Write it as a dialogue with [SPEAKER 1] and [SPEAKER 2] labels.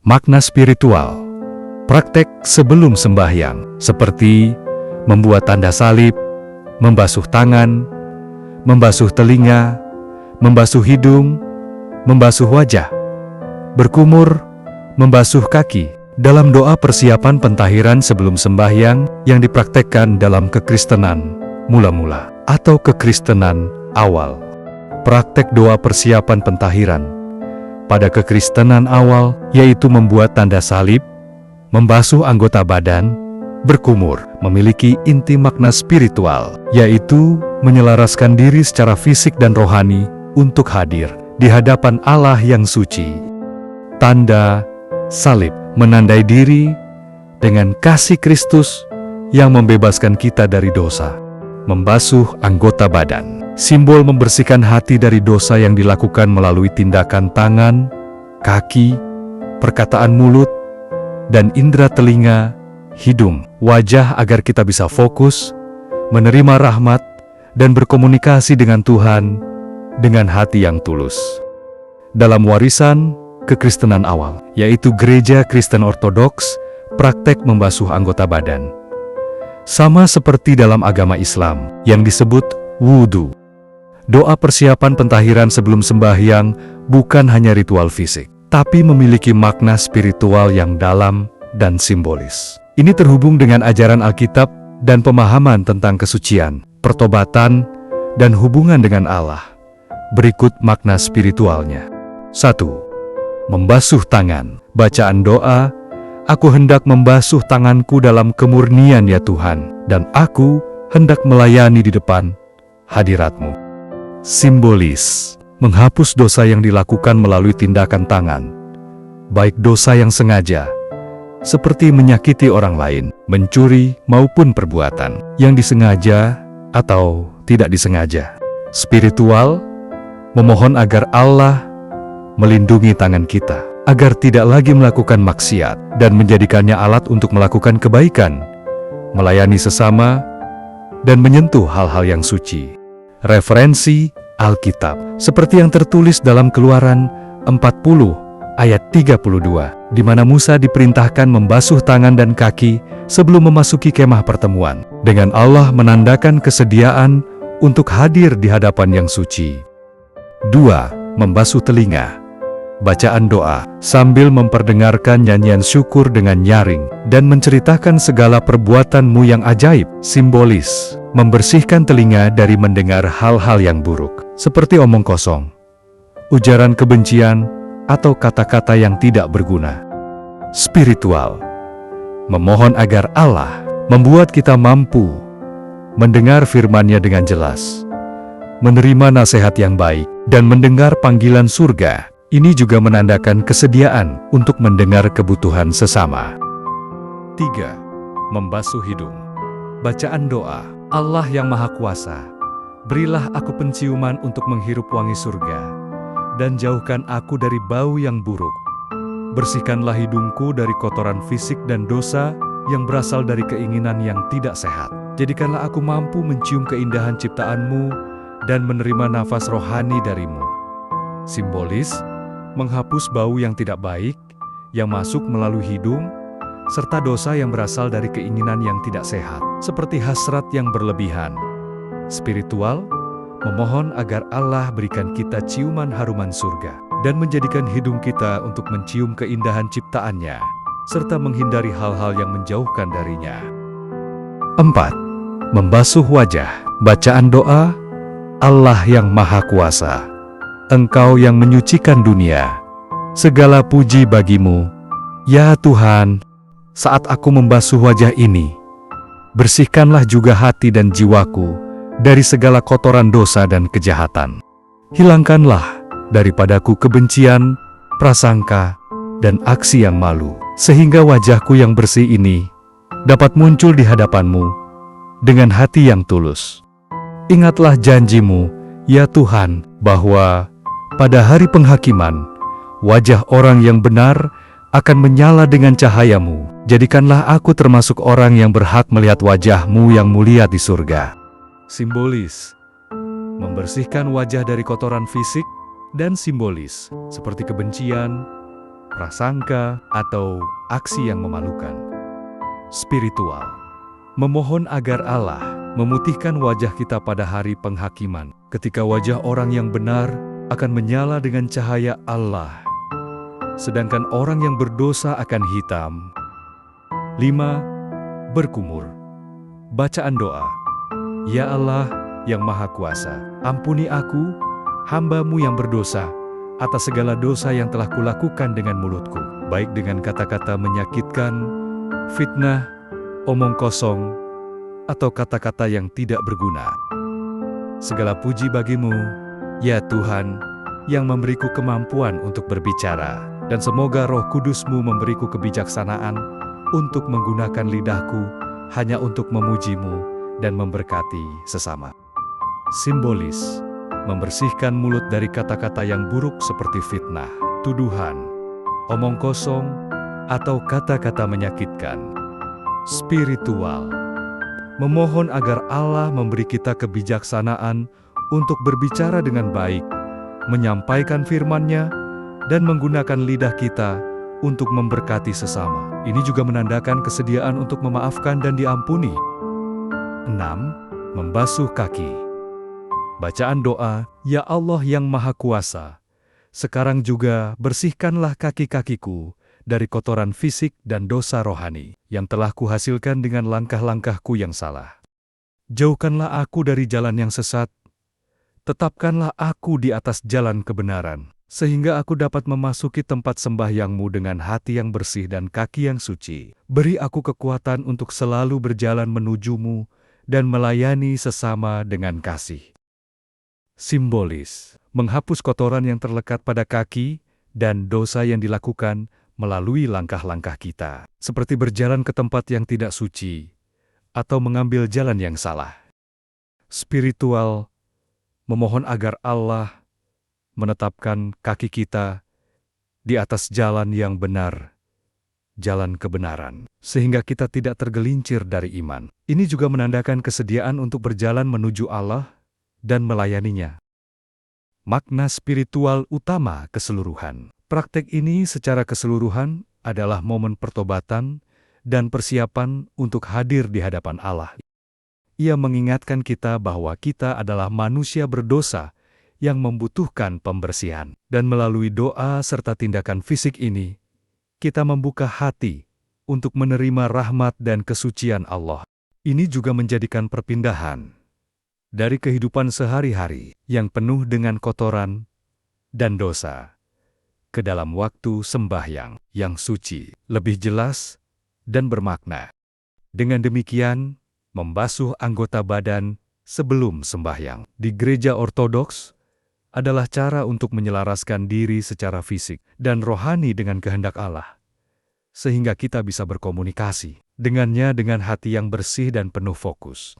[SPEAKER 1] Makna spiritual. Praktek sebelum sembahyang, seperti membuat tanda salib, membasuh tangan, membasuh telinga, membasuh hidung, membasuh wajah, berkumur, membasuh kaki. Dalam doa persiapan pentahiran sebelum sembahyang yang dipraktekkan dalam kekristenan mula-mula atau kekristenan awal. Praktek doa persiapan pentahiran pada kekristenan awal yaitu membuat tanda salib, membasuh anggota badan, berkumur, memiliki inti makna spiritual, yaitu menyelaraskan diri secara fisik dan rohani untuk hadir di hadapan Allah yang suci. Tanda salib menandai diri dengan kasih Kristus yang membebaskan kita dari dosa. Membasuh anggota badan, simbol membersihkan hati dari dosa yang dilakukan melalui tindakan tangan, kaki, perkataan mulut, dan indera telinga, hidung, wajah agar kita bisa fokus, menerima rahmat, dan berkomunikasi dengan Tuhan dengan hati yang tulus. Dalam warisan kekristenan awal, yaitu Gereja Kristen Ortodoks, praktek membasuh anggota badan sama seperti dalam agama Islam yang disebut wudhu. Doa persiapan pentahiran sebelum sembahyang bukan hanya ritual fisik, tapi memiliki makna spiritual yang dalam dan simbolis. Ini terhubung dengan ajaran Alkitab dan pemahaman tentang kesucian, pertobatan, dan hubungan dengan Allah. Berikut makna spiritualnya. 1. Membasuh tangan. Bacaan doa, aku hendak membasuh tanganku dalam kemurnian ya Tuhan, dan aku hendak melayani di depan hadirat-Mu. Simbolis, menghapus dosa yang dilakukan melalui tindakan tangan, baik dosa yang sengaja, seperti menyakiti orang lain, mencuri maupun perbuatan yang disengaja atau tidak disengaja. Spiritual, memohon agar Allah melindungi tangan kita, agar tidak lagi melakukan maksiat dan menjadikannya alat untuk melakukan kebaikan, melayani sesama, dan menyentuh hal-hal yang suci. Referensi Alkitab, seperti yang tertulis dalam Keluaran 40 ayat 32, di mana Musa diperintahkan membasuh tangan dan kaki sebelum memasuki kemah pertemuan, dengan Allah menandakan kesediaan untuk hadir di hadapan yang suci. 2. Membasuh telinga. Bacaan doa sambil memperdengarkan nyanyian syukur dengan nyaring dan menceritakan segala perbuatan-Mu yang ajaib. Simbolis, membersihkan telinga dari mendengar hal-hal yang buruk, seperti omong kosong, ujaran kebencian, atau kata-kata yang tidak berguna. Spiritual, memohon agar Allah membuat kita mampu mendengar firman-Nya dengan jelas, menerima nasihat yang baik, dan mendengar panggilan surga. Ini juga menandakan kesediaan untuk mendengar kebutuhan sesama. 3. Membasuh hidung. Bacaan doa, Allah yang Maha Kuasa, berilah aku penciuman untuk menghirup wangi surga, dan jauhkan aku dari bau yang buruk. Bersihkanlah hidungku dari kotoran fisik dan dosa yang berasal dari keinginan yang tidak sehat. Jadikanlah aku mampu mencium keindahan ciptaan-Mu dan menerima nafas rohani dari-Mu. Simbolis, menghapus bau yang tidak baik yang masuk melalui hidung, serta dosa yang berasal dari keinginan yang tidak sehat, seperti hasrat yang berlebihan. Spiritual, memohon agar Allah berikan kita ciuman haruman surga, dan menjadikan hidung kita untuk mencium keindahan ciptaan-Nya, serta menghindari hal-hal yang menjauhkan dari-Nya. 4. Membasuh wajah. Bacaan doa, Allah yang Maha Kuasa, Engkau yang menyucikan dunia, segala puji bagi-Mu, ya Tuhan. Saat aku membasuh wajah ini, bersihkanlah juga hati dan jiwaku dari segala kotoran dosa dan kejahatan. Hilangkanlah daripadaku kebencian, prasangka, dan aksi yang malu, sehingga wajahku yang bersih ini dapat muncul di hadapan-Mu dengan hati yang tulus. Ingatlah janji-Mu, ya Tuhan, bahwa pada hari penghakiman, wajah orang yang benar akan menyala dengan cahaya-Mu. Jadikanlah aku termasuk orang yang berhak melihat wajah-Mu yang mulia di surga. Simbolis, membersihkan wajah dari kotoran fisik, dan simbolis, seperti kebencian, prasangka, atau aksi yang memalukan. Spiritual, memohon agar Allah memutihkan wajah kita pada hari penghakiman, ketika wajah orang yang benar akan menyala dengan cahaya Allah, sedangkan orang yang berdosa akan hitam. 5. Berkumur. Bacaan doa. Ya Allah yang Maha Kuasa, ampuni aku, hamba-Mu yang berdosa, atas segala dosa yang telah kulakukan dengan mulutku, baik dengan kata-kata menyakitkan, fitnah, omong kosong, atau kata-kata yang tidak berguna. Segala puji bagi-Mu, ya Tuhan, yang memberiku kemampuan untuk berbicara, dan semoga Roh Kudus-Mu memberiku kebijaksanaan untuk menggunakan lidahku hanya untuk memuji-Mu dan memberkati sesama. Simbolis, membersihkan mulut dari kata-kata yang buruk seperti fitnah, tuduhan, omong kosong, atau kata-kata menyakitkan. Spiritual, memohon agar Allah memberi kita kebijaksanaan untuk berbicara dengan baik, menyampaikan firman-Nya, dan menggunakan lidah kita untuk memberkati sesama. Ini juga menandakan kesediaan untuk memaafkan dan diampuni. 6. Membasuh kaki. Bacaan doa, Ya Allah yang Maha Kuasa, sekarang juga bersihkanlah kaki-kakiku dari kotoran fisik dan dosa rohani yang telah kuhasilkan dengan langkah-langkahku yang salah. Jauhkanlah aku dari jalan yang sesat, tetapkanlah aku di atas jalan kebenaran, sehingga aku dapat memasuki tempat sembahyang-Mu dengan hati yang bersih dan kaki yang suci. Beri aku kekuatan untuk selalu berjalan menuju-Mu dan melayani sesama dengan kasih. Simbolis, menghapus kotoran yang terlekat pada kaki dan dosa yang dilakukan melalui langkah-langkah kita, seperti berjalan ke tempat yang tidak suci atau mengambil jalan yang salah. Spiritual, memohon agar Allah menetapkan kaki kita di atas jalan yang benar, jalan kebenaran, sehingga kita tidak tergelincir dari iman. Ini juga menandakan kesediaan untuk berjalan menuju Allah dan melayaninya. Makna spiritual utama keseluruhan. Praktek ini secara keseluruhan adalah momen pertobatan dan persiapan untuk hadir di hadapan Allah. Ia mengingatkan kita bahwa kita adalah manusia berdosa yang membutuhkan pembersihan. Dan melalui doa serta tindakan fisik ini, kita membuka hati untuk menerima rahmat dan kesucian Allah. Ini juga menjadikan perpindahan dari kehidupan sehari-hari yang penuh dengan kotoran dan dosa ke dalam waktu sembahyang yang suci, lebih jelas dan bermakna. Dengan demikian, membasuh anggota badan sebelum sembahyang di gereja ortodoks adalah cara untuk menyelaraskan diri secara fisik dan rohani dengan kehendak Allah, sehingga kita bisa berkomunikasi dengannya dengan hati yang bersih dan penuh fokus.